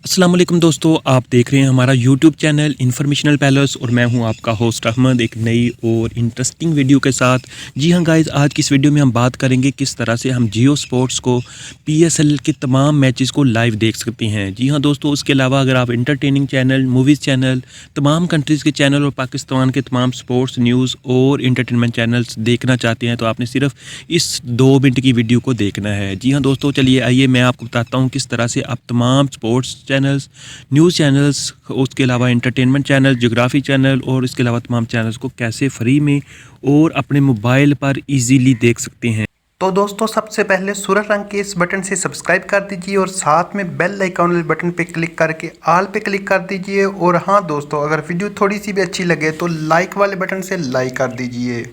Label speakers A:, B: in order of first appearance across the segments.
A: अस्सलाम वालेकुम दोस्तों, आप देख रहे हैं हमारा यूट्यूब चैनल इन्फॉर्मेशनल पैलेस और मैं हूं आपका होस्ट अहमद एक नई और इंटरेस्टिंग वीडियो के साथ। जी हां गाइस, आज की इस वीडियो में हम बात करेंगे किस तरह से हम जियो स्पोर्ट्स को पीएसएल के तमाम मैचेस को लाइव देख सकते हैं। जी हां दोस्तों, उसके अलावा अगर आप इंटरटेनिंग चैनल, मूवीज़ चैनल, तमाम कंट्रीज़ के चैनल और पाकिस्तान के तमाम स्पोर्ट्स न्यूज़ और इंटरटेनमेंट चैनल्स देखना चाहते हैं तो आपने सिर्फ इस 2 मिनट की वीडियो को देखना है। जी हाँ दोस्तों, चलिए आइए मैं आपको बताता हूँ किस तरह से आप तमाम स्पोर्ट्स चैनल्स, न्यूज़ चैनल्स, उसके अलावा एंटरटेनमेंट चैनल, ज्योग्राफी चैनल और इसके अलावा तमाम चैनल्स को कैसे फ्री में और अपने मोबाइल पर ईजीली देख सकते हैं।
B: तो दोस्तों, सबसे पहले सूरज रंग के इस बटन से सब्सक्राइब कर दीजिए और साथ में बेल आइकॉन वाले बटन पे क्लिक करके ऑल पे क्लिक कर दीजिए। और हाँ दोस्तों, अगर वीडियो थोड़ी सी भी अच्छी लगे तो लाइक वाले बटन से लाइक कर दीजिए।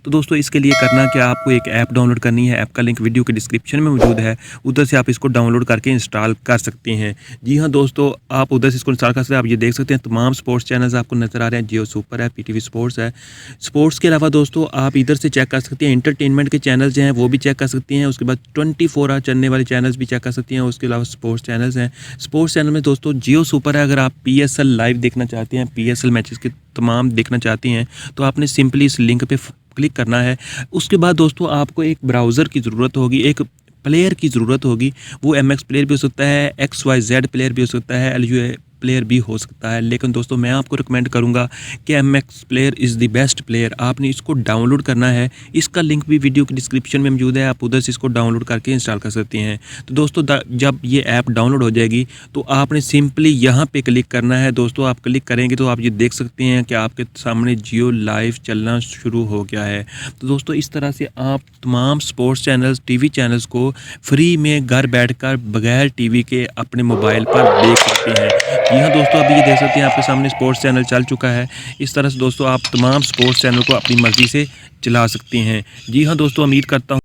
A: तो दोस्तों, इसके लिए करना क्या, आपको एक ऐप डाउनलोड करनी है। ऐप का लिंक वीडियो के डिस्क्रिप्शन में मौजूद है, उधर से आप इसको डाउनलोड करके इंस्टॉल कर सकते हैं। जी हाँ दोस्तों, आप उधर से इसको इंस्टॉल कर सकते हैं। आप ये देख सकते हैं तमाम स्पोर्ट्स चैनल्स आपको नज़र आ रहे हैं। जियो सुपर है, पीटीवी स्पोर्ट्स है। स्पोर्ट्स के अलावा दोस्तों आप इधर से चेक कर सकते हैं, एंटरटेनमेंट के चैनल्स हैं वो भी चेक कर सकते हैं। उसके बाद 24 आवर चलने वाले चैनल्स भी चेक कर सकते हैं। उसके अलावा स्पोर्ट्स चैनल्स हैं। स्पोर्ट्स चैनल में दोस्तों जियो सुपर है। अगर आप पीएसएल लाइव देखना चाहते हैं, पीएसएल मैचेस के तमाम देखना चाहते हैं तो आपने सिंपली इस लिंक पे क्लिक करना है। उसके बाद दोस्तों आपको एक ब्राउज़र की ज़रूरत होगी, एक प्लेयर की ज़रूरत होगी। वो एमएक्स प्लेयर भी हो सकता है, XYZ प्लेयर भी हो सकता है, LUA प्लेयर भी हो सकता है। लेकिन दोस्तों मैं आपको रिकमेंड करूंगा कि MX player is the best player. आपने इसको डाउनलोड करना है। इसका लिंक भी वीडियो के डिस्क्रिप्शन में मौजूद है, आप उधर से इसको डाउनलोड करके इंस्टॉल कर सकते हैं। तो दोस्तों जब ये ऐप डाउनलोड हो जाएगी तो आपने सिंपली यहाँ पे क्लिक करना है। दोस्तों आप क्लिक करेंगे तो आप ये देख सकते हैं कि आपके सामने जियो लाइव चलना शुरू हो गया है। तो दोस्तों इस तरह से आप तमाम स्पोर्ट्स चैनल्स, टीवी चैनल्स को फ्री में घर बैठकर बगैर टीवी के अपने मोबाइल पर देख सकते हैं। जी हाँ दोस्तों, अभी ये देख सकते हैं आपके सामने स्पोर्ट्स चैनल चल चुका है। इस तरह से दोस्तों आप तमाम स्पोर्ट्स चैनल को अपनी मर्ज़ी से चला सकते हैं। जी हाँ दोस्तों, उम्मीद करता हूँ